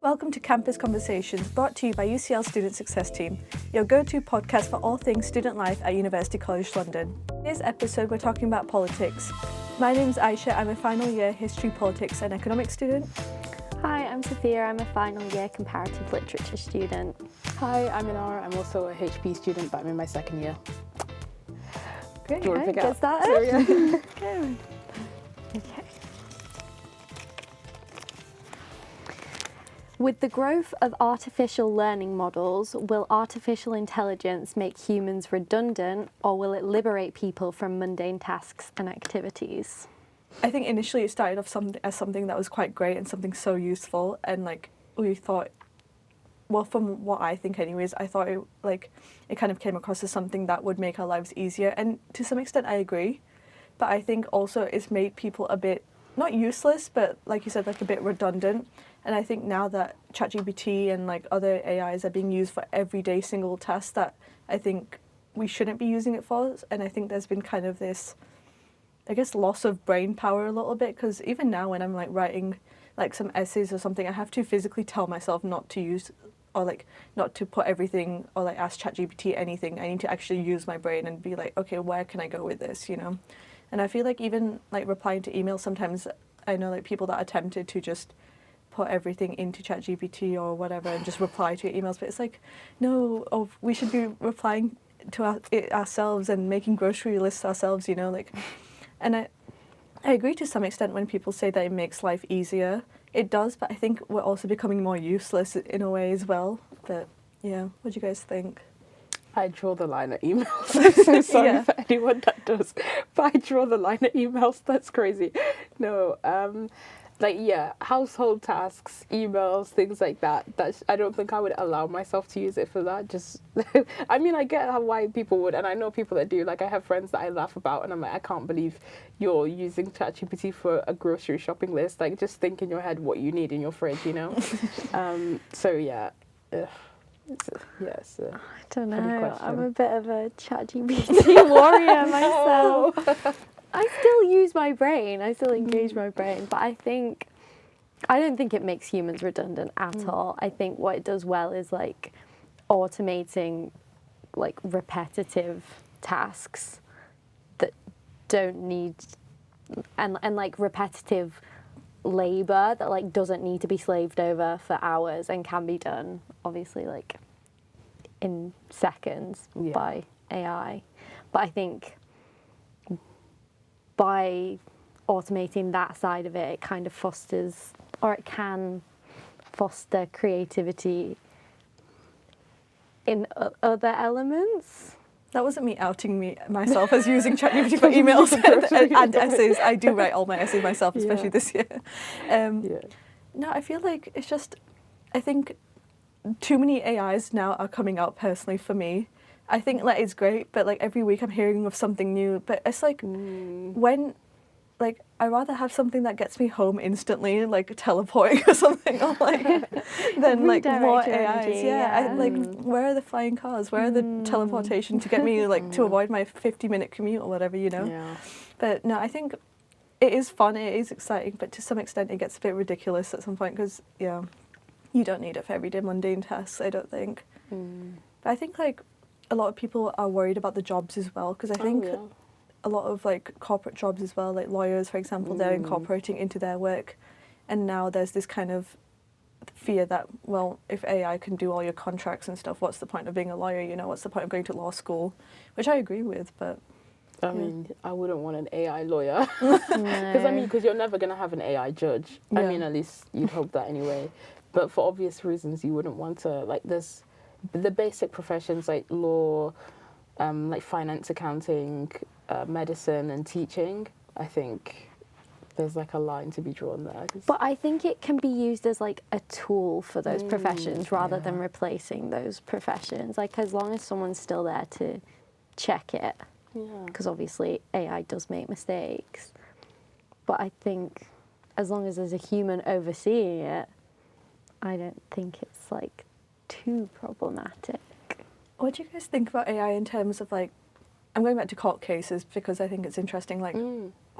Welcome to Campus Conversations, brought to you by UCL Student Success Team, your go-to podcast for all things student life at University College London. In today's episode, we're talking about politics. My name is Aisha. I'm a final year history, politics and economics student. Hi, I'm Sophia. I'm a final year comparative literature student. Hi, I'm Inara. I'm also a HP student, but I'm in my second year. Great, Do you want to pick get up? started? Okay. Okay. With the growth of artificial learning models, will artificial intelligence make humans redundant, or will it liberate people from mundane tasks and activities? I think initially it started off as something that was quite great and something so useful, and we thought, well, from what I think anyways, I thought it kind of came across as something that would make our lives easier, and to some extent I agree, but I think also it's made people a bit, not useless, but like you said, a bit redundant. And I think now that ChatGPT and other AIs are being used for everyday single tasks that I think we shouldn't be using it for, and I think there's been kind of this, I guess, loss of brain power a little bit, because even now when I'm writing some essays or something, I have to physically tell myself not to use or not to put everything or ask ChatGPT anything. I need to actually use my brain and be okay, where can I go with this, And I feel even replying to emails, sometimes I know people that are tempted to just put everything into ChatGPT or whatever and just reply to your emails, but it's no, we should be replying to it ourselves and making grocery lists ourselves, And I agree to some extent when people say that it makes life easier. It does, but I think we're also becoming more useless in a way as well. But yeah, what do you guys think? I draw the line at emails. I'm so sorry for anyone that does, but I draw the line at emails. That's crazy. No, household tasks, emails, things like that. I don't think I would allow myself to use it for that. Just, I mean, I get why people would, and I know people that do. I have friends that I laugh about, and I'm I can't believe you're using ChatGPT for a grocery shopping list. Just think in your head what you need in your fridge, So yeah. Ugh. I don't know. I'm a bit of a ChatGPT warrior myself. I still use my brain. I still engage my brain, but I don't think it makes humans redundant at all. I think what it does well is automating repetitive tasks that don't need and repetitive labor that doesn't need to be slaved over for hours and can be done obviously in seconds by AI. But I think by automating that side of it, it kind of fosters, or it can foster creativity in other elements. That wasn't me outing myself as using ChatGPT for emails and essays. I do write all my essays myself, especially this year. No, I feel it's just, I think too many AIs now are coming out personally for me. I think it's great, but every week I'm hearing of something new. But it's when, I rather have something that gets me home instantly, teleporting or something, or than more AIs. Yeah. Where are the flying cars? Where are the teleportation to get me to avoid my 50-minute commute or whatever, Yeah. But no, I think it is fun. It is exciting, but to some extent it gets a bit ridiculous at some point because you don't need it for everyday mundane tasks. I don't think. But I think a lot of people are worried about the jobs as well, because I think a lot of corporate jobs as well, lawyers, for example, they're incorporating into their work, and now there's this kind of fear that, well, if AI can do all your contracts and stuff, what's the point of being a lawyer? What's the point of going to law school? Which I agree with, but I mean, I wouldn't want an AI lawyer because you're never gonna have an AI judge. I mean, at least you'd hope that anyway. But for obvious reasons, you wouldn't want to there's the basic professions like law, finance, accounting, medicine and teaching. I think there's a line to be drawn there. But I think it can be used as a tool for those professions rather than replacing those professions. As long as someone's still there to check it, because obviously AI does make mistakes. But I think as long as there's a human overseeing it, I don't think it's too problematic. What do you guys think about AI in terms of I'm going back to court cases because I think it's interesting.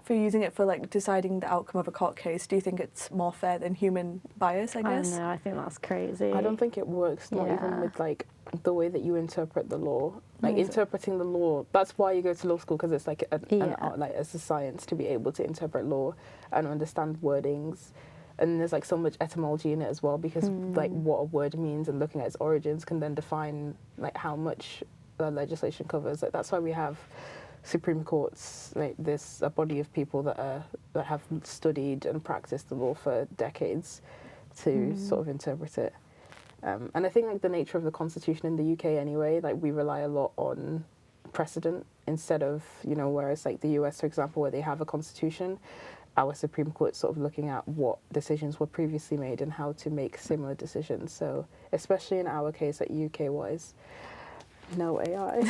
for using it for like deciding the outcome of a court case, do you think it's more fair than human bias, I guess? I don't know, I think that's crazy. I don't think it works, not even with like the way that you interpret the law. Like interpreting the law, that's why you go to law school, because it's like an art, like it's a science to be able to interpret law and understand wordings. And there's like so much etymology in it as well, because like what a word means and looking at its origins can then define like how much the legislation covers. Like that's why we have Supreme Courts, like a body of people that have studied and practiced the law for decades to sort of interpret it. And I think like the nature of the Constitution in the UK anyway, like we rely a lot on precedent instead of, you know, whereas like the US, for example, where they have a constitution, our Supreme Court sort of looking at what decisions were previously made and how to make similar decisions. So especially in our case, like UK-wise, no AI.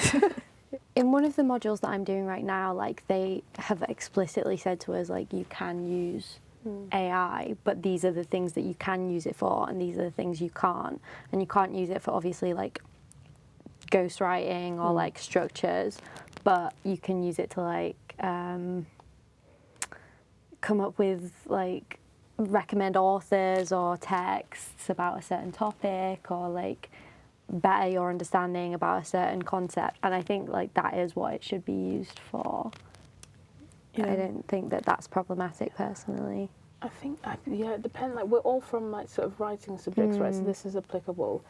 In one of the modules that I'm doing right now, like they have explicitly said to us, like you can use AI, but these are the things that you can use it for, and these are the things you can't. And you can't use it for obviously like ghostwriting or like structures, but you can use it to like come up with like recommend authors or texts about a certain topic, or like better your understanding about a certain concept. And I think like that is what it should be used for. I don't think that that's problematic personally. I think, it depends. Like we're all from like sort of writing subjects, right? So this is applicable.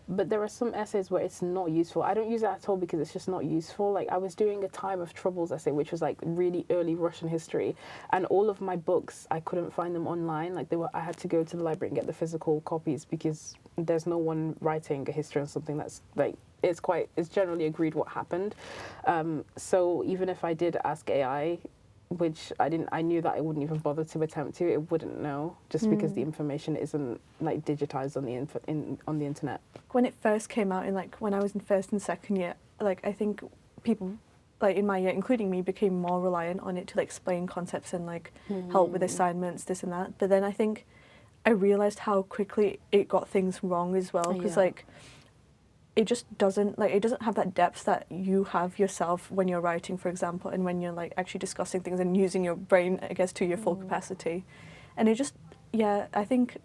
But there are some essays where it's not useful. I don't use it at all because it's just not useful. Like I was doing a Time of Troubles essay, which was like really early Russian history, and all of my books, I couldn't find them online. Like I had to go to the library and get the physical copies because there's no one writing a history on something that's like, it's generally agreed what happened. So even if I did ask AI, which I knew that I wouldn't even bother to attempt to, it wouldn't know, just because the information isn't like digitized on the internet. When it first came out, in like when I was in first and second year, like I think people like in my year, including me, became more reliant on it to like explain concepts and like help with assignments, this and that. But then I think I realized how quickly it got things wrong as well, because like it just doesn't have that depth that you have yourself when you're writing, for example, and when you're like actually discussing things and using your brain, I guess, to your full capacity. And it just, I think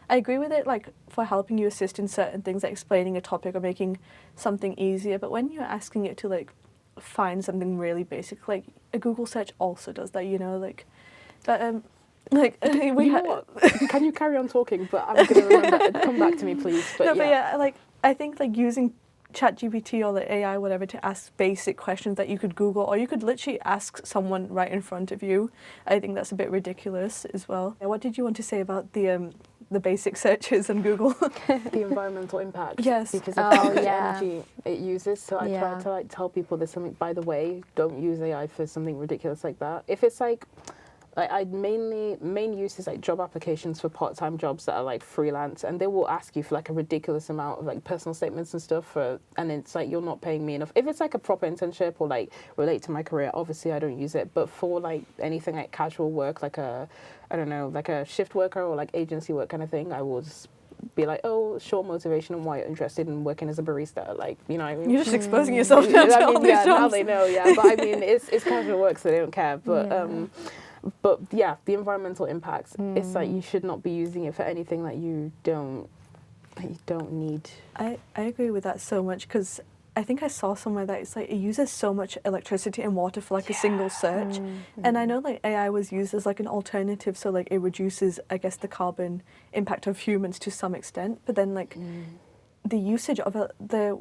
I agree with it, like for helping you assist in certain things, like explaining a topic or making something easier. But when you're asking it to like find something really basic, like a Google search also does that, you know, like, but like we can you carry on talking? But I'm gonna remember. Come back to me, please. But like I think like using ChatGPT or the AI, whatever, to ask basic questions that you could Google, or you could literally ask someone right in front of you. I think that's a bit ridiculous as well. What did you want to say about the basic searches on Google? The environmental impact. Yes. Because of how much energy it uses. So I try to like tell people there's something, by the way, don't use AI for something ridiculous like that. If it's like I main use is like job applications for part-time jobs that are like freelance, and they will ask you for like a ridiculous amount of like personal statements and stuff and it's like you're not paying me enough. If it's like a proper internship or like relate to my career, obviously I don't use it. But for like anything like casual work, like like a shift worker or like agency work kind of thing, I will just be like, oh, short motivation and why you're interested in working as a barista, like, you know what I mean? You're just exposing yourself to all these jobs. Now they know, but I mean it's casual work, so they don't care. But the environmental impacts, it's like you should not be using it for anything that you don't need. I agree with that so much, because I think I saw somewhere that it's like it uses so much electricity and water for like a single search. And I know like AI was used as like an alternative, so like it reduces, I guess, the carbon impact of humans to some extent. But then like the usage of the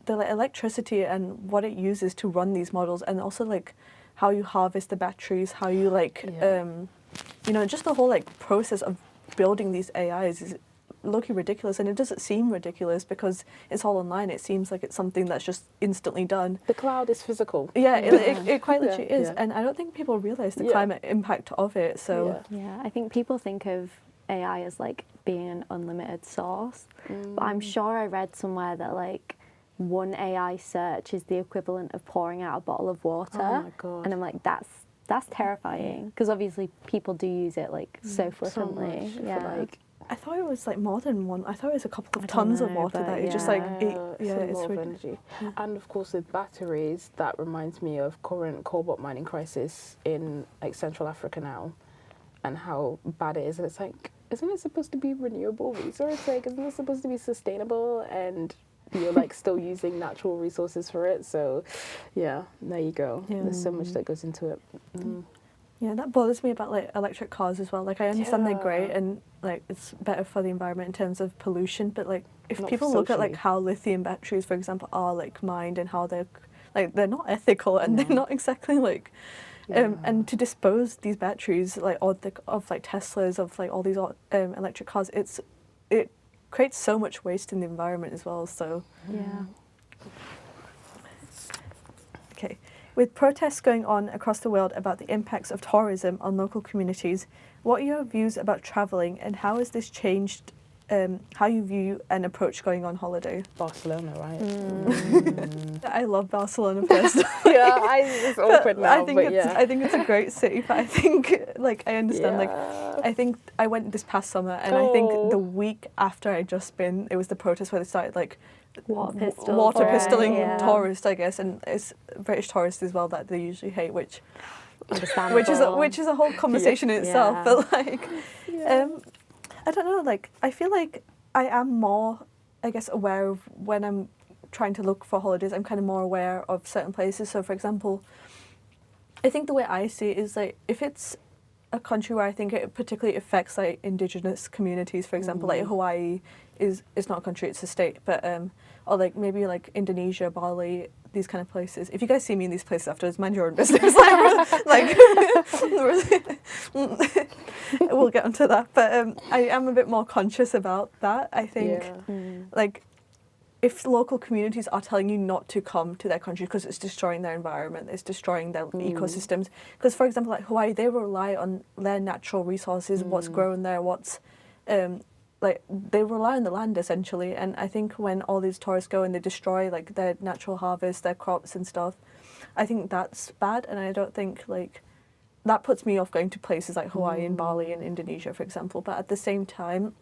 like, electricity and what it uses to run these models, and also like how you harvest the batteries, how you like, you know, just the whole like process of building these AIs is low-key ridiculous. And it doesn't seem ridiculous because it's all online. It seems like it's something that's just instantly done. The cloud is physical. Yeah, it quite literally is. And I don't think people realize the climate impact of it. So I think people think of AI as like being an unlimited source, but I'm sure I read somewhere that like one AI search is the equivalent of pouring out a bottle of water. Oh my God. And I'm like, that's terrifying, because obviously people do use it like so flippantly. So much for like I thought it was like more than one. I thought it was a couple of tons of water that it just like it's a lot of energy. Yeah. And of course with batteries, that reminds me of current cobalt mining crisis in like Central Africa now, and how bad it is. And it's like, isn't it supposed to be renewable resource? Like, isn't it supposed to be sustainable? And you're like still using natural resources for it. So yeah, there you go. Yeah. There's so much that goes into it. Yeah, that bothers me about like electric cars as well. Like I understand they're great and like it's better for the environment in terms of pollution, but like if Not people look at like how lithium batteries, for example, are like mined and how they're not ethical and they're not exactly like and to dispose these batteries like of like Teslas, of like all these electric cars, it creates so much waste in the environment as well. So okay. With protests going on across the world about the impacts of tourism on local communities, what are your views about travelling and how has this changed how you view and approach going on holiday? Barcelona, right? I love Barcelona personally. It's awkward now, I think it's a great city, but I think like I understand like I think I went this past summer and I think the week after I'd just been, it was the protest where they started like water pistoling tourists, I guess, and it's British tourists as well that they usually hate, which is a whole conversation in itself. But like, I don't know. Like, I feel like I am more, I guess, aware of when I'm trying to look for holidays. I'm kind of more aware of certain places. So, for example, I think the way I see it is like if it's a country where I think it particularly affects like indigenous communities, for example, like Hawaii it's not a country, it's a state, but or like maybe like Indonesia, Bali, these kind of places. If you guys see me in these places afterwards, mind your own business. like we'll get onto that, but I am a bit more conscious about that. I think like if local communities are telling you not to come to their country because it's destroying their environment, it's destroying their ecosystems. Because for example, like Hawaii, they rely on their natural resources, what's grown there, what's like they rely on the land essentially. And I think when all these tourists go and they destroy like their natural harvest, their crops and stuff, I think that's bad. And I don't think like that puts me off going to places like Hawaii and Bali and Indonesia, for example. But at the same time,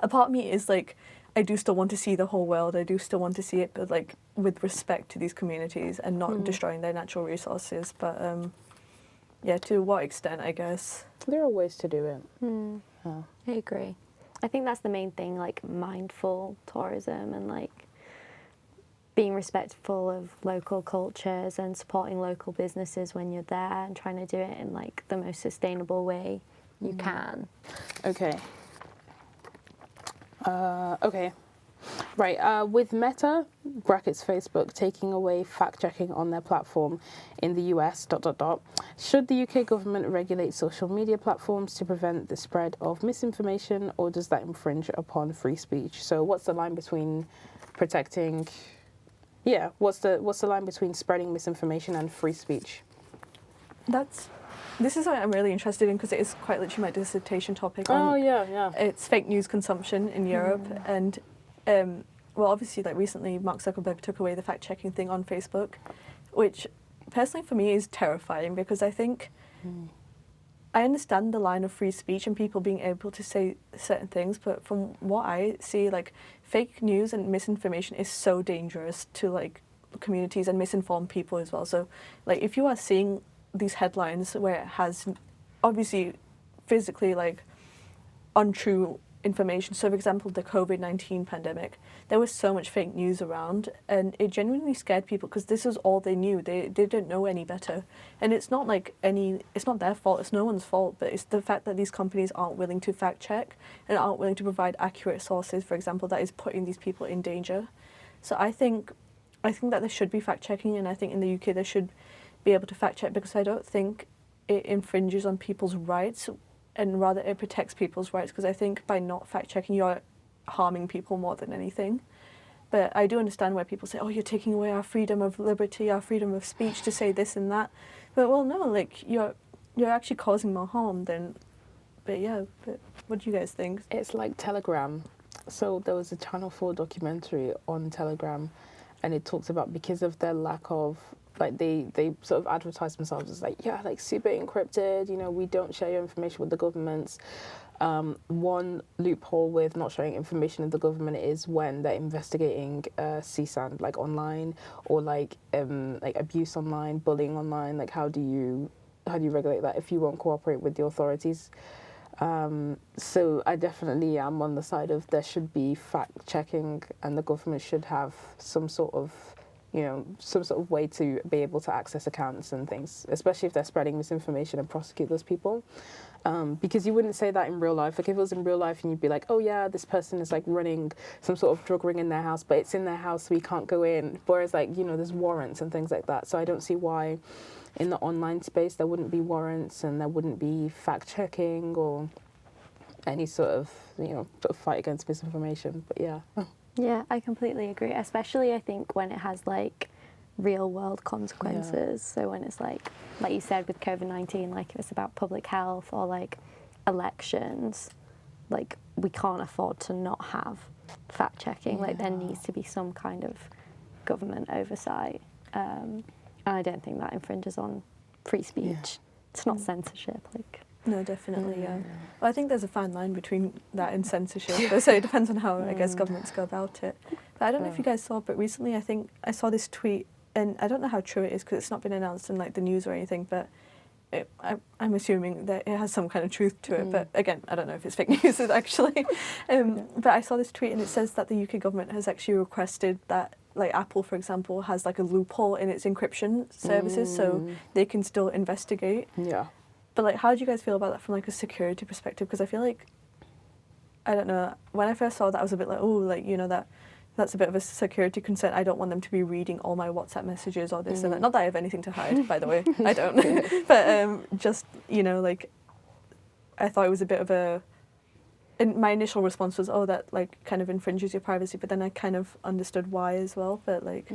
a part of me is like, I do still want to see the whole world. I do still want to see it, but like with respect to these communities and not destroying their natural resources. But yeah, to what extent, I guess. There are ways to do it. I agree. I think that's the main thing, like mindful tourism and like being respectful of local cultures and supporting local businesses when you're there and trying to do it in like the most sustainable way you can. Okay. Right, with Meta, brackets Facebook, taking away fact-checking on their platform in the US, ... should the UK government regulate social media platforms to prevent the spread of misinformation, or does that infringe upon free speech? So what's the line between protecting... Yeah, what's the line between spreading misinformation and free speech? This is something I'm really interested in because it is quite literally my dissertation topic. It's fake news consumption in Europe, and well, obviously, like recently, Mark Zuckerberg took away the fact-checking thing on Facebook, which personally for me is terrifying because I think I understand the line of free speech and people being able to say certain things, but from what I see, like fake news and misinformation is so dangerous to like communities and misinformed people as well. So, like if you are seeing these headlines where it has obviously physically like untrue information. So for example, the COVID-19 pandemic, there was so much fake news around and it genuinely scared people because this was all they knew. They didn't know any better. And it's not like it's not their fault, it's no one's fault, but it's the fact that these companies aren't willing to fact check and aren't willing to provide accurate sources, for example, that is putting these people in danger. So I think that there should be fact checking, and I think in the UK there should be able to fact check because I don't think it infringes on people's rights, and rather it protects people's rights, because I think by not fact checking you're harming people more than anything. But I do understand where people say, oh, you're taking away our freedom of liberty, our freedom of speech to say this and that. But well, no, like you're actually causing more harm than. But yeah, but what do you guys think? It's like Telegram. So there was a Channel 4 documentary on Telegram, and it talks about because of their lack of, like they sort of advertise themselves as like, yeah, like super encrypted, you know, we don't share your information with the governments. One loophole with not sharing information of the government is when they're investigating CSAN, like online, or like abuse online, bullying online. Like how do you regulate that if you won't cooperate with the authorities? So I definitely am on the side of there should be fact checking, and the government should have some sort of way to be able to access accounts and things, especially if they're spreading misinformation, and prosecute those people. Because you wouldn't say that in real life. Like if it was in real life and you'd be like, oh yeah, this person is like running some sort of drug ring in their house, but it's in their house so we can't go in. Whereas like, there's warrants and things like that. So I don't see why in the online space there wouldn't be warrants and there wouldn't be fact checking or any sort of fight against misinformation. But yeah. Yeah, I completely agree. Especially I think when it has like real world consequences. Yeah. So when it's like you said with COVID-19, like if it's about public health or like elections, like we can't afford to not have fact checking. Yeah. Like there needs to be some kind of government oversight. And I don't think that infringes on free speech. Yeah. It's not censorship. Like no, definitely, yeah. Well, I think there's a fine line between that and censorship. So it depends on how I guess governments go about it. But I don't know if you guys saw, but recently I think I saw this tweet. And I don't know how true it is because it's not been announced in like the news or anything, but I'm assuming that it has some kind of truth to it. But again, I don't know if it's fake news actually. But I saw this tweet and it says that the UK government has actually requested that like Apple, for example, has like a loophole in its encryption services so they can still investigate. Yeah. But like, how do you guys feel about that from like a security perspective? Because I feel like, I don't know, when I first saw that I was a bit like, oh, like, that's a bit of a security concern. I don't want them to be reading all my WhatsApp messages or this and that. Not that I have anything to hide, by the way. I don't. But just, like, I thought it was a bit of a... And my initial response was, oh, that, like, kind of infringes your privacy. But then I kind of understood why as well. But, like...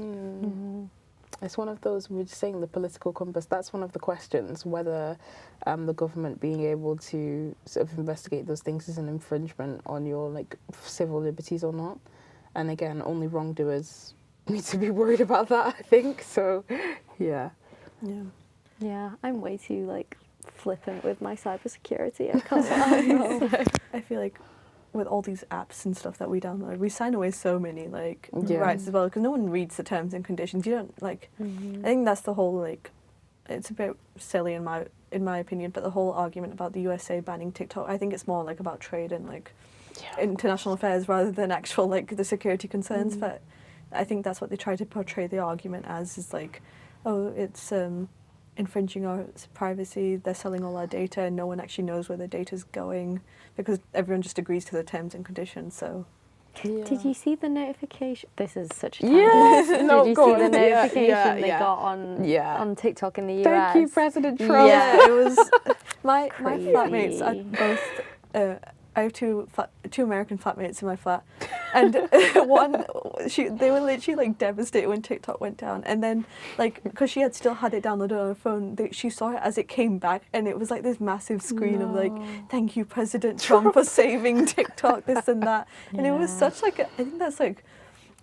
It's one of those, we're just saying the political compass, that's one of the questions, whether the government being able to sort of investigate those things is an infringement on your, like, civil liberties or not. And again, only wrongdoers need to be worried about that, I think. So, yeah. Yeah. Yeah, I'm way too, like, flippant with my cybersecurity. I can't lie. I feel like with all these apps and stuff that we download, we sign away so many, like, rights as well, because no one reads the terms and conditions. You don't, like... I think that's the whole, like... It's a bit silly in my opinion, but the whole argument about the USA banning TikTok, I think it's more, like, about trade and, like... international affairs rather than actual like the security concerns, but I think that's what they try to portray the argument as, is like, oh, it's infringing our privacy, they're selling all our data and no one actually knows where the data's going because everyone just agrees to the terms and conditions. So did you see the notification? This is such a did you see the notification they got on TikTok in the US? Thank you, President Trump. Yeah, it was my flatmates are both I have two American flatmates in my flat, and they were literally like devastated when TikTok went down, and then like because she had still had it downloaded on her phone, she saw it as it came back, and it was like this massive screen of like, thank you President Trump for saving TikTok, this and that, and it was such like I think that's like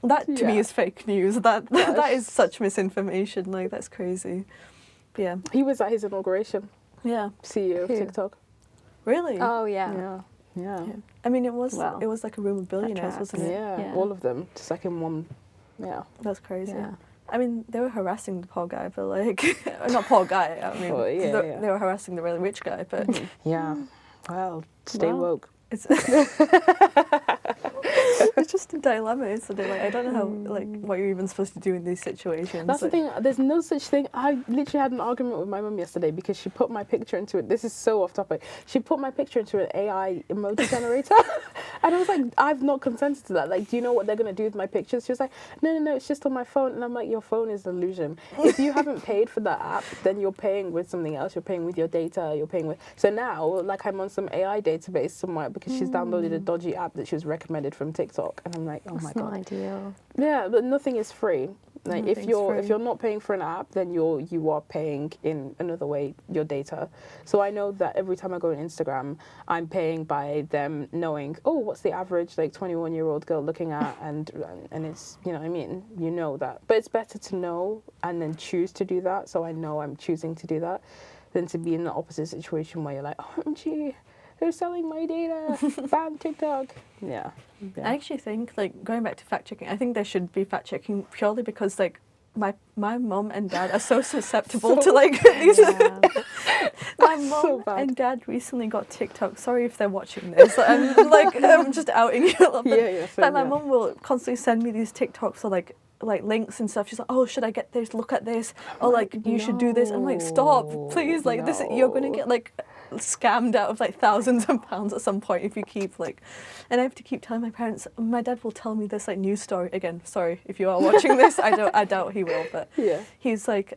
that to me is fake news. That is such misinformation. Like that's crazy. But yeah, he was at his inauguration. Yeah, CEO of TikTok. Really? Oh yeah. Yeah. I mean, it was like a room of billionaires, wasn't it? Yeah, all of them, just like in one. Yeah, that's crazy. Yeah. I mean, they were harassing the poor guy, but like, not poor guy. I mean, they were harassing the really rich guy, but yeah. Well, stay woke. It's just a dilemma, isn't it? Like, I don't know how, like, what you're even supposed to do in these situations. That's the thing. There's no such thing. I literally had an argument with my mum yesterday because she put my picture into it. This is so off topic. She put my picture into an AI emoji generator, and I was like, I've not consented to that. Like, do you know what they're gonna do with my pictures? She was like, no, it's just on my phone. And I'm like, your phone is an illusion. If you haven't paid for that app, then you're paying with something else. You're paying with your data. You're paying with. So now, like, I'm on some AI database somewhere because she's downloaded a dodgy app that she was recommended from TikTok, and I'm like, oh my god. That's not ideal. Yeah, but nothing is free. Like if you're not paying for an app, then you are paying in another way your data. So I know that every time I go on Instagram, I'm paying by them knowing, oh, what's the average like 21-year-old girl looking at, and it's, you know what I mean, you know that. But it's better to know and then choose to do that. So I know I'm choosing to do that, than to be in the opposite situation where you're like, OMG, they're selling my data, ban TikTok. Yeah. I actually think, like, going back to fact checking, I think there should be fact checking purely because, like, my mum and dad are so susceptible to, like, these. Yeah. My mum and dad recently got TikTok. Sorry if they're watching this. I'm just outing you a little bit. Yeah. But my mum will constantly send me these TikToks or like links and stuff. She's like, oh, should I get this? Look at this. Or like, you should do this. I'm like, stop, please. Like this, you're gonna get like scammed out of like thousands of pounds at some point if you keep like. And I have to keep telling my parents. My dad will tell me this like news story again. Sorry if you are watching this. I doubt he will. But yeah, he's like.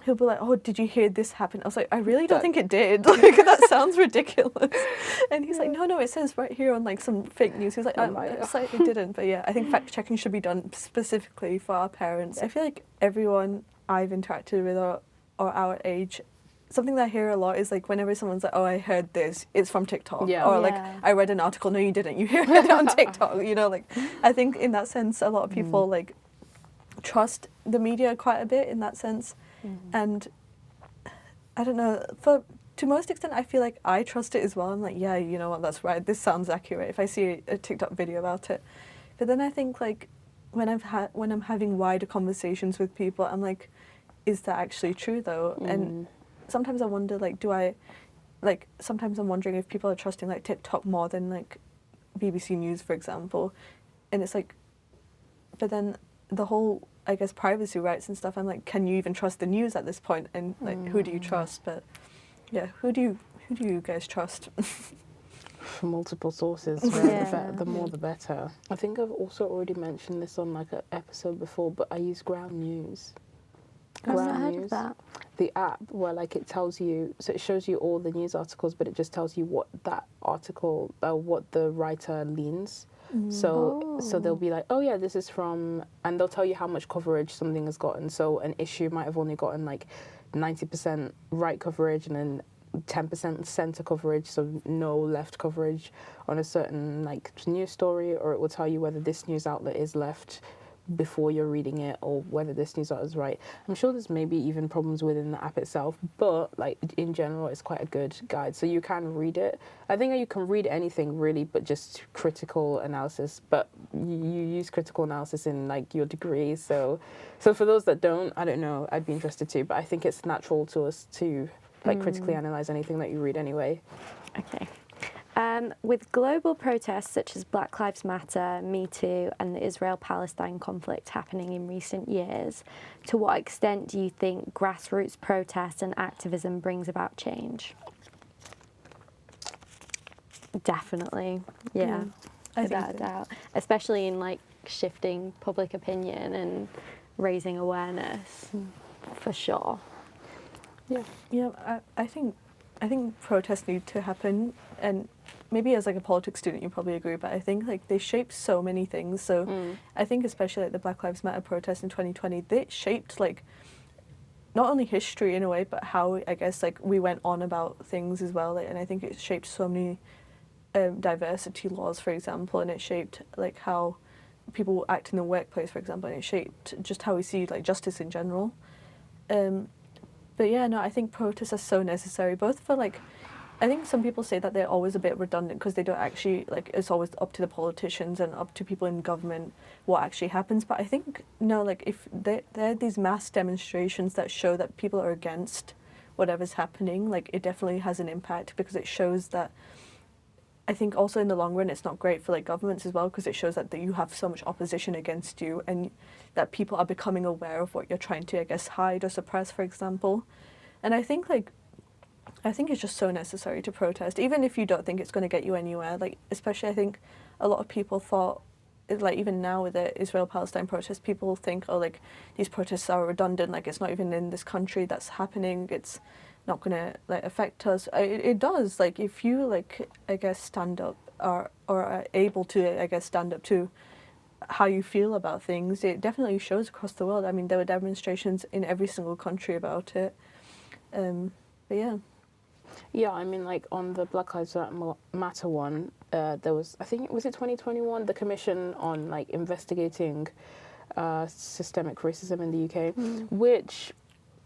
He'll be like, oh, did you hear this happen? I was like, I really don't think it did. Like, that sounds ridiculous. And he's like, no, it says right here on like some fake news. He's like, it's like it didn't. But yeah, I think fact checking should be done specifically for our parents. I feel like everyone I've interacted with or our age, something that I hear a lot is like whenever someone's like, oh, I heard this, it's from TikTok. Yeah. Or like, I read an article. No, you didn't. You heard it on TikTok. You know, like, I think in that sense, a lot of people like trust the media quite a bit in that sense. And I don't know, to most extent, I feel like I trust it as well. I'm like, yeah, you know what, that's right. This sounds accurate if I see a TikTok video about it. But then I think like when I'm having wider conversations with people, I'm like, is that actually true though? And sometimes I wonder, like, sometimes I'm wondering if people are trusting like TikTok more than like BBC News, for example. And it's like, but then the whole, I guess, privacy rights and stuff, I'm like, can you even trust the news at this point? And like, who do you trust? But yeah, who do you guys trust? Multiple sources, right? The more the better. I think I've also already mentioned this on like an episode before, but I use Ground News. I've not heard of that. The app where like it tells you, so it shows you all the news articles, but it just tells you what that article, what the writer leans. So they'll be like, oh yeah, this is from, and they'll tell you how much coverage something has gotten. So an issue might have only gotten like 90% right coverage and then 10% center coverage, so no left coverage on a certain like news story, or it will tell you whether this news outlet is left before you're reading it or whether this news outlet is right. I'm sure there's maybe even problems within the app itself, but like in general it's quite a good guide, so you can read it. I think you can read anything really, but just critical analysis, but you use critical analysis in like your degree, so for those that don't, I don't know, I'd be interested too, but I think it's natural to us to like critically analyze anything that you read anyway. Okay. With global protests such as Black Lives Matter, Me Too, and the Israel-Palestine conflict happening in recent years, to what extent do you think grassroots protest and activism brings about change? Definitely, yeah, without a doubt. Especially in like shifting public opinion and raising awareness, for sure. Yeah, I think protests need to happen, and maybe as like a politics student you probably agree, but I think like they shape so many things. So I think especially like the Black Lives Matter protest in 2020, they shaped like not only history in a way, but how I guess like we went on about things as well. Like, and I think it shaped so many diversity laws, for example, and it shaped like how people act in the workplace, for example, and it shaped just how we see like justice in general. But yeah, no, I think protests are so necessary, both for like, I think some people say that they're always a bit redundant because they don't actually, like, it's always up to the politicians and up to people in government what actually happens. But I think, no, like, if there are these mass demonstrations that show that people are against whatever's happening, like, it definitely has an impact because it shows that, I think also in the long run, it's not great for like governments as well because it shows that you have so much opposition against you and that people are becoming aware of what you're trying to, I guess, hide or suppress, for example. And I think it's just so necessary to protest, even if you don't think it's going to get you anywhere. Like, especially I think a lot of people thought, like even now with the Israel-Palestine protest, people think, oh, like these protests are redundant, like it's not even in this country that's happening, it's not going to like affect us. It does, like if you like, I guess, stand up or are able to, I guess, stand up to how you feel about things, it definitely shows across the world. I mean, there were demonstrations in every single country about it. But yeah. Yeah, I mean, like on the Black Lives Matter one, there was, I think, was it 2021, the commission on like investigating systemic racism in the UK, which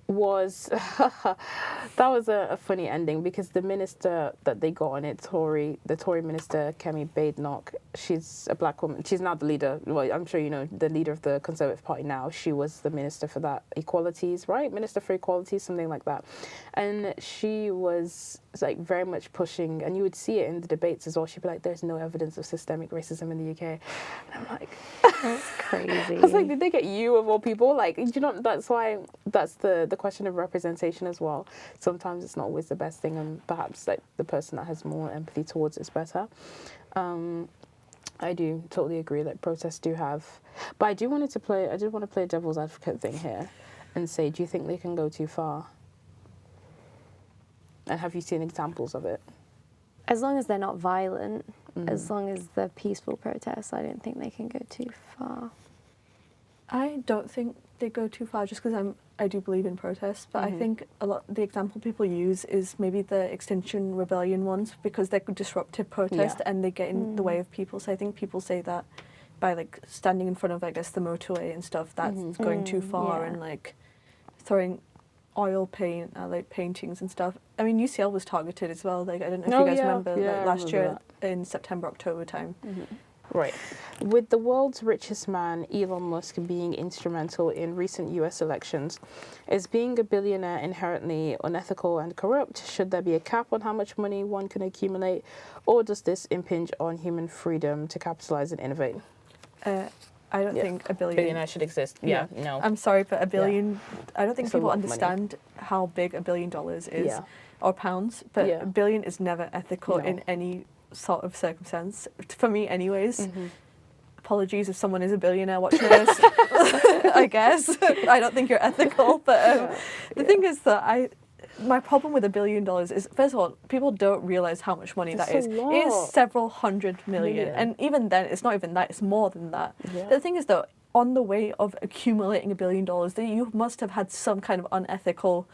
was that was a funny ending, because the minister that they got on it, the Tory minister Kemi Badenoch, she's a black woman. She's now the leader. Well, I'm sure you know, the leader of the Conservative Party now. She was the minister for that equalities, right? Minister for equalities, something like that. And she was like very much pushing, and you would see it in the debates as well. She'd be like, "There's no evidence of systemic racism in the UK," and I'm like, that's crazy. I was like, did they get you of all people? Like, do you know, that's why, that's the question of representation as well. Sometimes it's not always the best thing, and perhaps like the person that has more empathy towards it's better. I do totally agree that protests do have, but I did want to play a devil's advocate thing here and say, do you think they can go too far? And have you seen examples of it? As long as they're not violent, as long as they're peaceful protests, I don't think they can go too far. I don't think they go too far, just because I do believe in protests, but I think a lot the example people use is maybe the Extinction Rebellion ones, because they're disruptive protest and they get in the way of people. So I think people say that by like standing in front of, I guess, the motorway and stuff, that's going too far, and like throwing oil paint at like paintings and stuff. I mean, UCL was targeted as well. Like, I don't know if you guys remember, like last year in September, October time. Right. With the world's richest man, Elon Musk, being instrumental in recent US elections, is being a billionaire inherently unethical and corrupt? Should there be a cap on how much money one can accumulate? Or does this impinge on human freedom to capitalize and innovate? I don't think a billionaire should exist. No. I'm sorry, but a billion, I don't think people understand how big $1 billion is, or pounds, but a billion is never ethical in any sort of circumstance, for me anyways. Apologies if someone is a billionaire watching this. I guess I don't think you're ethical, but the thing is that my problem with $1 billion is, first of all, people don't realize how much money that is. It is several hundred million, and even then, it's not even that, it's more than that. The thing is, though, on the way of accumulating $1 billion, you must have had some kind of unethical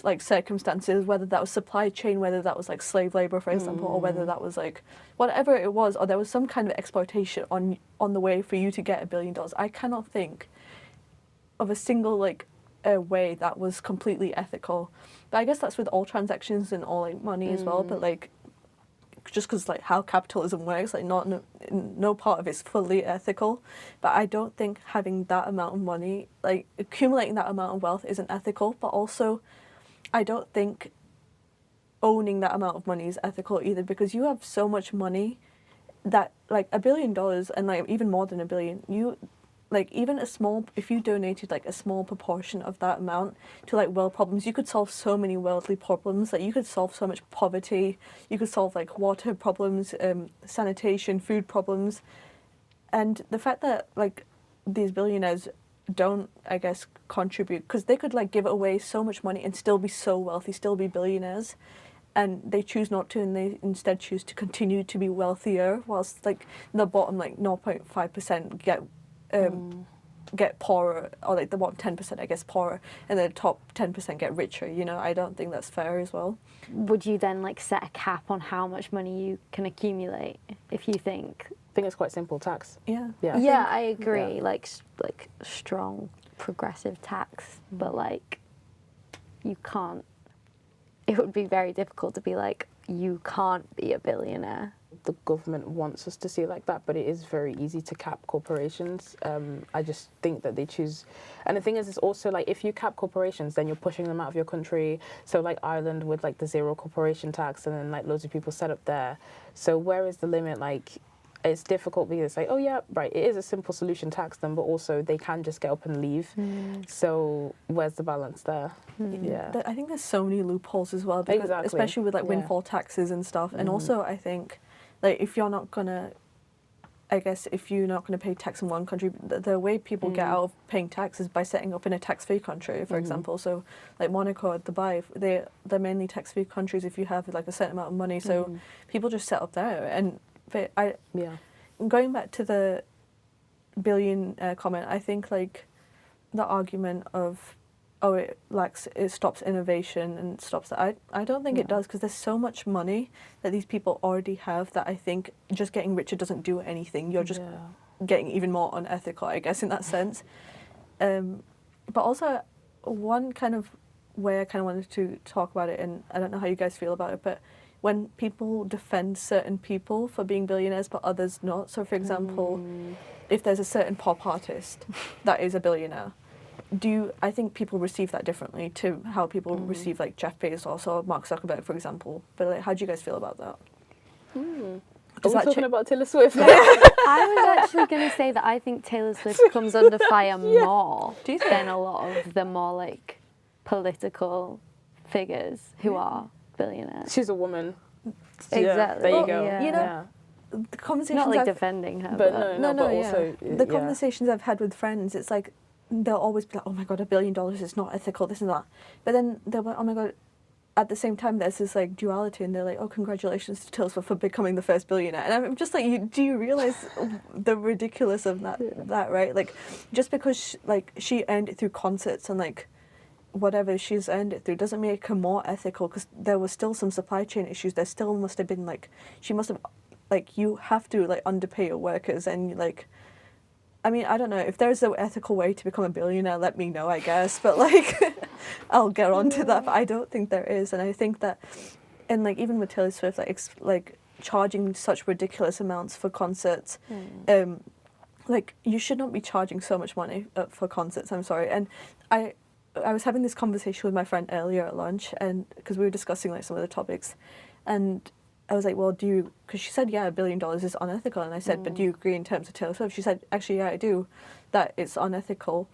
like circumstances, whether that was supply chain, whether that was like slave labor, for example, or whether that was like whatever it was, or there was some kind of exploitation on the way for you to get $1 billion. I cannot think of a single like a way that was completely ethical. But I guess that's with all transactions and all like money as well. But like, just because like how capitalism works, like no part of it's fully ethical. But I don't think having that amount of money, like accumulating that amount of wealth, isn't ethical. But also, I don't think owning that amount of money is ethical either, because you have so much money that like $1 billion, and like even more than $1 billion, you like even if you donated like a small proportion of that amount to like world problems, you could solve so many worldly problems. Like you could solve so much poverty, you could solve like water problems, sanitation, food problems. And the fact that like these billionaires don't, I guess, contribute, because they could like give away so much money and still be so wealthy, still be billionaires, and they choose not to, and they instead choose to continue to be wealthier, whilst like the bottom like 0.5% get poorer, or like the bottom 10% I guess poorer, and the top 10% get richer. You know, I don't think that's fair as well. Would you then like set a cap on how much money you can accumulate if you think? I think it's quite simple, tax. I agree. Like strong progressive tax, but like you can't. It would be very difficult to be like, you can't be a billionaire. The government wants us to see it like that, but it is very easy to cap corporations. I just think that they choose, and the thing is, it's also like if you cap corporations, then you're pushing them out of your country. So like Ireland with like the zero corporation tax, and then like loads of people set up there. So where is the limit? Like, it's difficult because it's like, oh yeah, right, it is a simple solution, tax them, but also they can just get up and leave. So where's the balance there? I think there's so many loopholes as well, because especially with like windfall taxes and stuff. And also I think like if you're not gonna pay tax in one country, the way people get out of paying tax is by setting up in a tax-free country, for example. So like Monaco or Dubai, they're mainly tax-free countries if you have like a certain amount of money. So people just set up there. And going back to the billion comment, I think like the argument of it stops innovation and stops that, I don't think it does, because there's so much money that these people already have that I think just getting richer doesn't do anything. You're just getting even more unethical, I guess, in that sense. But also one kind of way I kind of wanted to talk about it, and I don't know how you guys feel about it, but when people defend certain people for being billionaires but others not. So, for example, if there's a certain pop artist that is a billionaire, I think people receive that differently to how people receive like Jeff Bezos or Mark Zuckerberg, for example. But like, how do you guys feel about that? Are we talking about Taylor Swift? I was actually going to say that I think Taylor Swift comes under fire more than a lot of the more like political figures who are billionaires. She's a woman. Exactly. Yeah, there you go. Yeah. You know, the conversations not like defending her, but also the conversations I've had with friends, it's like they'll always be like, oh my god, $1 billion is not ethical, this and that. But then they'll be like, oh my god, at the same time there's this like duality, and they're like, oh, congratulations to Taylor Swift for becoming the first billionaire. And I'm just like, do you realise the ridiculous of that, right? Like, just because she earned it through concerts and like whatever she's earned it through doesn't make her more ethical, because there was still some supply chain issues. There still must have been like, she must have, like, you have to like underpay your workers, and like, I mean, I don't know, if there's an ethical way to become a billionaire, let me know, I guess, but like I'll get onto that, but I don't think there is. And I think that, and like even with Taylor Swift, like charging such ridiculous amounts for concerts, like you should not be charging so much money for concerts, I'm sorry. And I was having this conversation with my friend earlier at lunch, and because we were discussing like some of the topics, and I was like, well, because she said, yeah, $1 billion is unethical, and I said, but do you agree in terms of Taylor Swift? She said, actually, yeah, I do, that it's unethical.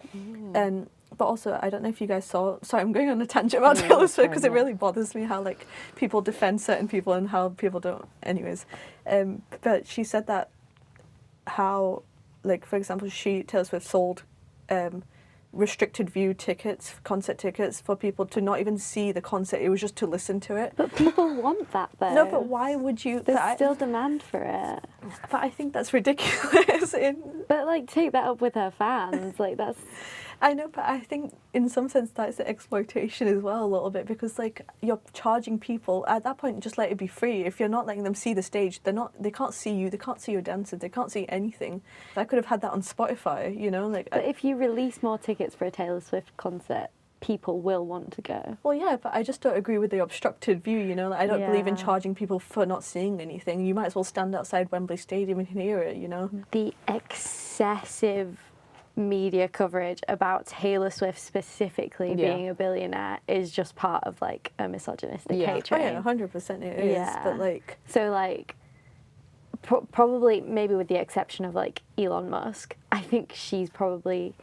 But also, I don't know if you guys saw, sorry, I'm going on a tangent about Taylor Swift, because it really bothers me how like people defend certain people and how people don't, anyways. But she said that how, like, for example, Taylor Swift sold restricted view tickets, concert tickets, for people to not even see the concert. It was just to listen to it. But people want that though. No, but why would you? There's still demand for it. But I think that's ridiculous. But like, take that up with her fans. Like, that's. I know, but I think in some sense that's the exploitation as well a little bit, because like you're charging people at that point. Just let it be free. If you're not letting them see the stage, they can't see you. They can't see your dancers. They can't see anything. I could have had that on Spotify, you know, like. But if you release more tickets for a Taylor Swift concert, people will want to go. Well, yeah, but I just don't agree with the obstructed view, you know. Like, I don't believe in charging people for not seeing anything. You might as well stand outside Wembley Stadium and hear it, you know. The excessive media coverage about Taylor Swift specifically being a billionaire is just part of like a misogynistic hate train. Oh, yeah, 100% it is. But like, so like probably maybe with the exception of like Elon Musk, I think she's probably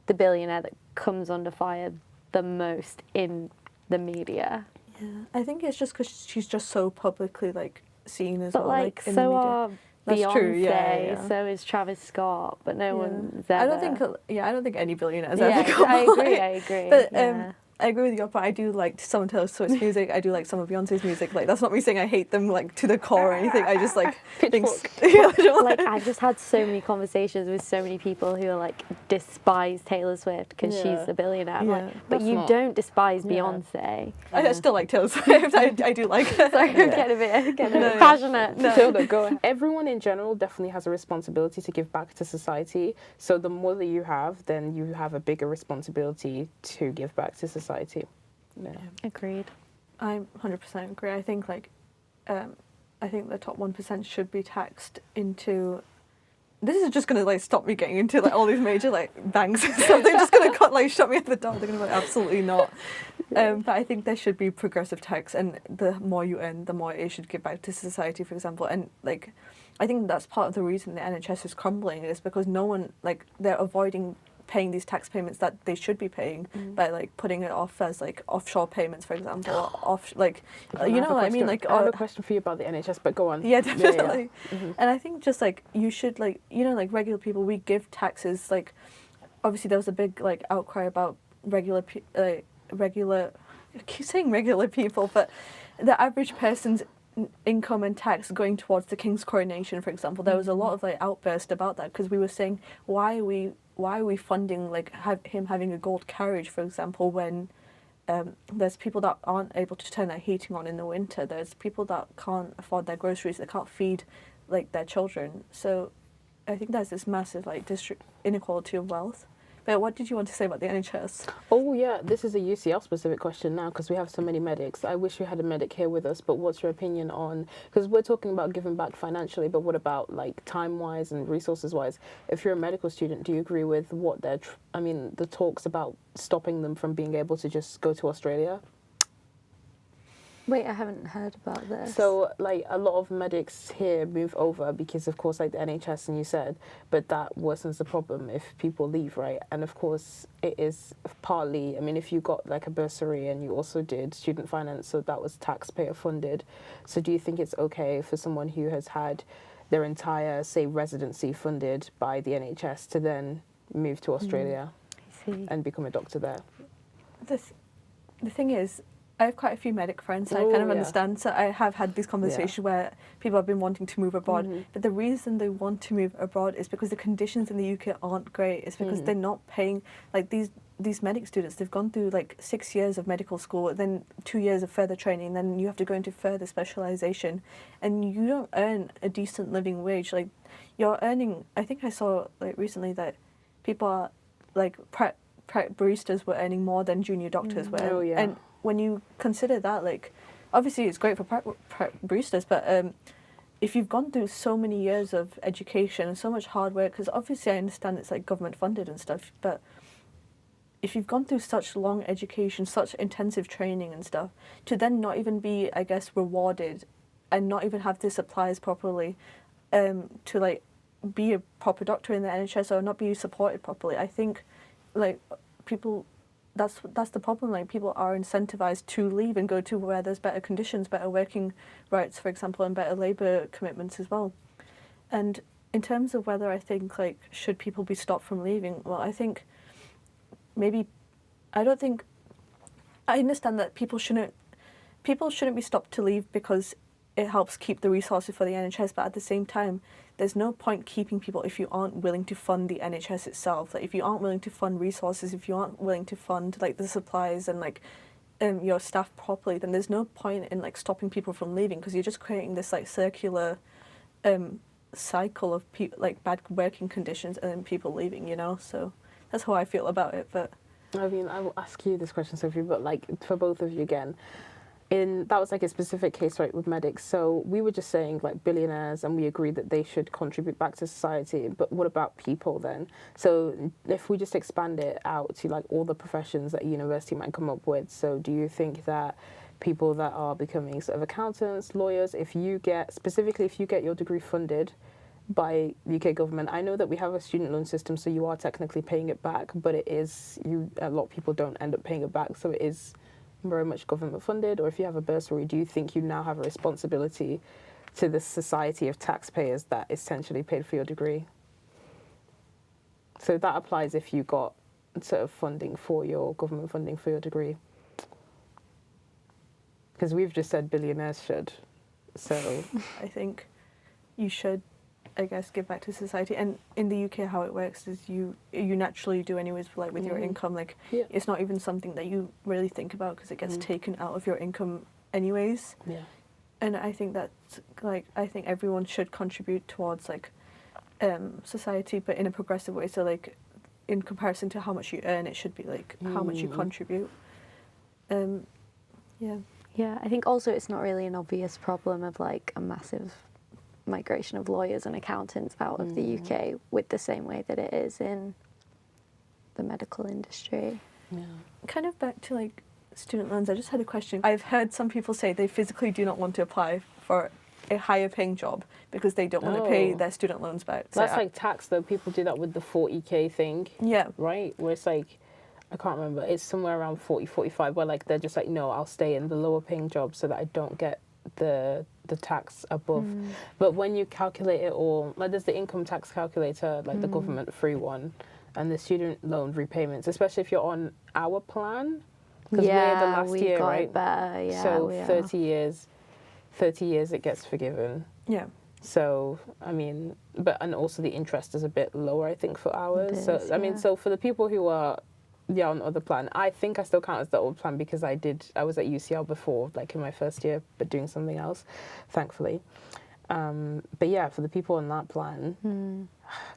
the billionaire that comes under fire the most in the media. Yeah, I think it's just because she's just so publicly like seen as well. But like in so the media. are That's Beyonce, true, yeah. So is Travis Scott, but no one's ever. I don't think any billionaire is ever. I agree. But I agree with you, but I do like some of Taylor Swift's music. I do like some of Beyonce's music. Like, that's not me saying I hate them like to the core or anything. I just like think. Like, I've just had so many conversations with so many people who are like despise Taylor Swift because she's a billionaire. I'm like, but you don't despise Beyonce. I still like Taylor Swift. I do like her. Sorry, I'm getting a bit passionate. No, go ahead. Everyone in general definitely has a responsibility to give back to society. So the more that you have, then you have a bigger responsibility to give back to society. Yeah. Agreed. I 100% agree. I think like, I think the top 1% should be taxed into. This is just gonna like stop me getting into like all these major like banks and stuff. They're just gonna shut me at the door. They're gonna be like, absolutely not. But I think there should be progressive tax, and the more you earn, the more it should give back to society, for example. And like, I think that's part of the reason the NHS is crumbling, is because no one, like, they're avoiding paying these tax payments that they should be paying by like putting it off as like offshore payments, for example, or you know what I mean? Like, I have a question for you about the NHS, but go on. Yeah, definitely. Yeah. Mm-hmm. And I think just like you should, like, you know, like regular people, we give taxes. Like, obviously there was a big like outcry about regular. I keep saying regular people, but the average person's income and tax going towards the king's coronation, for example. There was a lot of like outburst about that, because we were saying, why are we funding like him having a gold carriage, for example, when there's people that aren't able to turn their heating on in the winter. There's people that can't afford their groceries. They can't feed like their children. So I think there's this massive like inequality of wealth But what did you want to say about the NHS? Oh yeah, this is a UCL specific question now because we have so many medics. I wish we had a medic here with us, but what's your opinion on, because we're talking about giving back financially, but what about like time wise and resources wise? If you're a medical student, do you agree with what they're, the talks about stopping them from being able to just go to Australia? Wait, I haven't heard about this. So, like, a lot of medics here move over because, of course, like the NHS, and you said, but that worsens the problem if people leave, right? And, of course, it is partly, if you got, like, a bursary and you also did student finance, so that was taxpayer funded. So do you think it's okay for someone who has had their entire, say, residency funded by the NHS to then move to Australia and become a doctor there? The thing is, I have quite a few medic friends, so I kind of understand. So I have had these conversations where people have been wanting to move abroad. But the reason they want to move abroad is because the conditions in the UK aren't great. It's because they're not paying, like these medic students, they've gone through like 6 years of medical school, then 2 years of further training, then you have to go into further specialisation, and you don't earn a decent living wage. Like, you're earning, I think I saw like recently that people are like prep baristas were earning more than junior doctors were. Oh, yeah. And when you consider that, like, obviously it's great for prep baristas, but if you've gone through so many years of education and so much hard work, because obviously I understand it's like government funded and stuff, but if you've gone through such long education, such intensive training and stuff, to then not even be, I guess, rewarded and not even have the supplies properly to like be a proper doctor in the NHS or not be supported properly, I think like people, that's the problem. Like, people are incentivized to leave and go to where there's better conditions, better working rights, for example, and better labour commitments as well. And in terms of whether I think like should people be stopped from leaving, well, I think maybe I understand that people shouldn't be stopped to leave because it helps keep the resources for the NHS, but at the same time, there's no point keeping people if you aren't willing to fund the NHS itself. Like, if you aren't willing to fund resources, if you aren't willing to fund like the supplies and like your staff properly, then there's no point in like stopping people from leaving, because you're just creating this like circular cycle of like bad working conditions and then people leaving, you know. So that's how I feel about it. But I will ask you this question, Sophie, but like for both of you again, that was like a specific case, right, with medics. So we were just saying like billionaires, and we agreed that they should contribute back to society. But what about people then? So if we just expand it out to like all the professions that a university might come up with, so do you think that people that are becoming sort of accountants, lawyers, if you get your degree funded by the UK government, I know that we have a student loan system, so you are technically paying it back, but a lot of people don't end up paying it back, so it is very much government funded. Or if you have a bursary, do you think you now have a responsibility to the society of taxpayers that essentially paid for your degree? So that applies if you got sort of funding for your government funding for your degree. Because we've just said billionaires should. So I think you should, I guess, give back to society. And in the UK, how it works is you naturally do anyways, like with your income. Like, it's not even something that you really think about because it gets taken out of your income anyways. Yeah. And I think that's like, I think everyone should contribute towards like society, but in a progressive way. So like, in comparison to how much you earn, it should be like how much you contribute. Yeah. Yeah, I think also it's not really an obvious problem of like a massive migration of lawyers and accountants out of the UK with the same way that it is in the medical industry. Yeah. Kind of back to like student loans, I just had a question. I've heard some people say they physically do not want to apply for a higher paying job because they don't want to pay their student loans back. So that's like tax though. People do that with the 40k thing. Yeah. Right? Where it's like, I can't remember, it's somewhere around 40, 45 where like they're just like, no, I'll stay in the lower paying job so that I don't get the tax above. But when you calculate it all, like there's the income tax calculator, like the government free one, and the student loan repayments, especially if you're on our plan, because we're the last year, got right? It better. Yeah, so 30 years it gets forgiven. Yeah. So I mean, and also the interest is a bit lower, I think, for ours. So I mean, so for the people who are on the other plan, I think I still count as the old plan because I was at UCL before, like in my first year, but doing something else, thankfully. But yeah, for the people on that plan,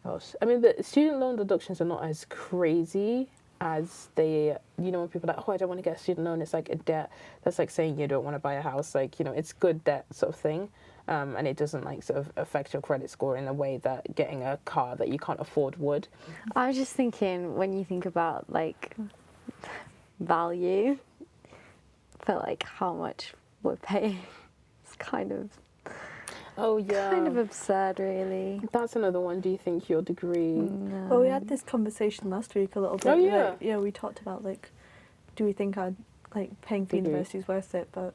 Gosh, I mean, the student loan deductions are not as crazy as they, when people are like, oh, I don't want to get a student loan, it's like a debt. That's like saying you don't want to buy a house. Like, it's good debt sort of thing. And it doesn't like sort of affect your credit score in a way that getting a car that you can't afford would. I was just thinking, when you think about like value for like how much we're paying, it's kind of absurd, really. That's another one. Do you think your degree? No. Well, we had this conversation last week a little bit. Oh yeah. Like, we talked about like, do we think paying for university is worth it? But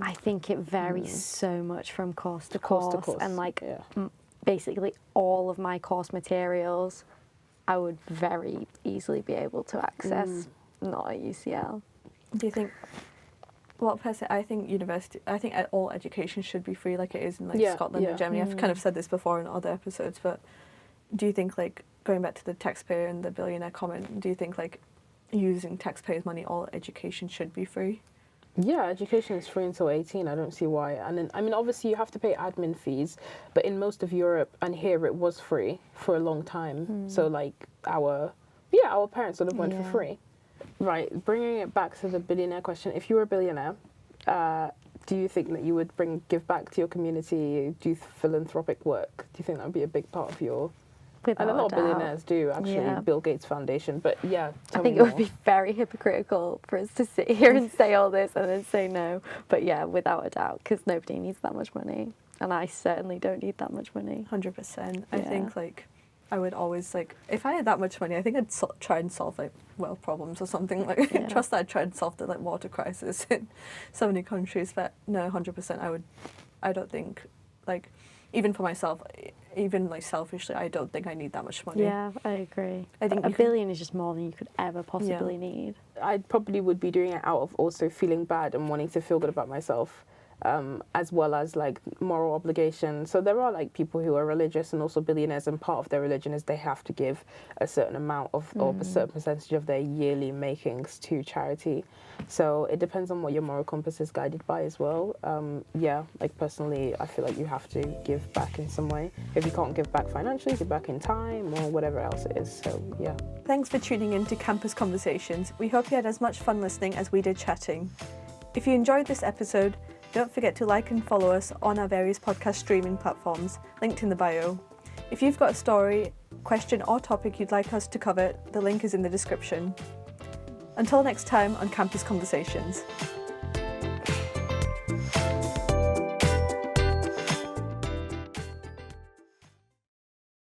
I think it varies so much from course to course. And like basically all of my course materials, I would very easily be able to access, not at UCL. Do you think? Well, personally, I think all education should be free, like it is in like Scotland and Germany. I've kind of said this before in other episodes, but do you think, like, going back to the taxpayer and the billionaire comment, do you think like using taxpayers' money, all education should be free? Yeah, education is free until 18. I don't see why. And then, I mean, obviously you have to pay admin fees, but in most of Europe and here it was free for a long time. So like our parents would have went for free. Right, bringing it back to the billionaire question. If you were a billionaire, do you think that you would give back to your community, do philanthropic work? Do you think that would be a big part of your... And a lot of billionaires do, actually, Bill Gates Foundation. But yeah, I think it would be very hypocritical for us to sit here and say all this and then say no. But yeah, without a doubt, because nobody needs that much money. And I certainly don't need that much money. 100%. I think, like, I would always, like, if I had that much money, I think I'd try and solve, like, world problems or something. Like, I trust that I'd try and solve the, like, water crisis in so many countries. But no, 100%, I don't think, like, even for myself, even, like, selfishly, I don't think I need that much money. Yeah, I agree. I think a billion is just more than you could ever possibly need. I probably would be doing it out of also feeling bad and wanting to feel good about myself. As well as like moral obligation. So there are like people who are religious and also billionaires, and part of their religion is they have to give a certain amount of or a certain percentage of their yearly makings to charity. So it depends on what your moral compass is guided by as well. Like personally, I feel like you have to give back in some way. If you can't give back financially, give back in time or whatever else it is. So yeah. Thanks for tuning in to Campus Conversations. We hope you had as much fun listening as we did chatting. If you enjoyed this episode, don't forget to like and follow us on our various podcast streaming platforms, linked in the bio. If you've got a story, question or topic you'd like us to cover, the link is in the description. Until next time on Campus Conversations.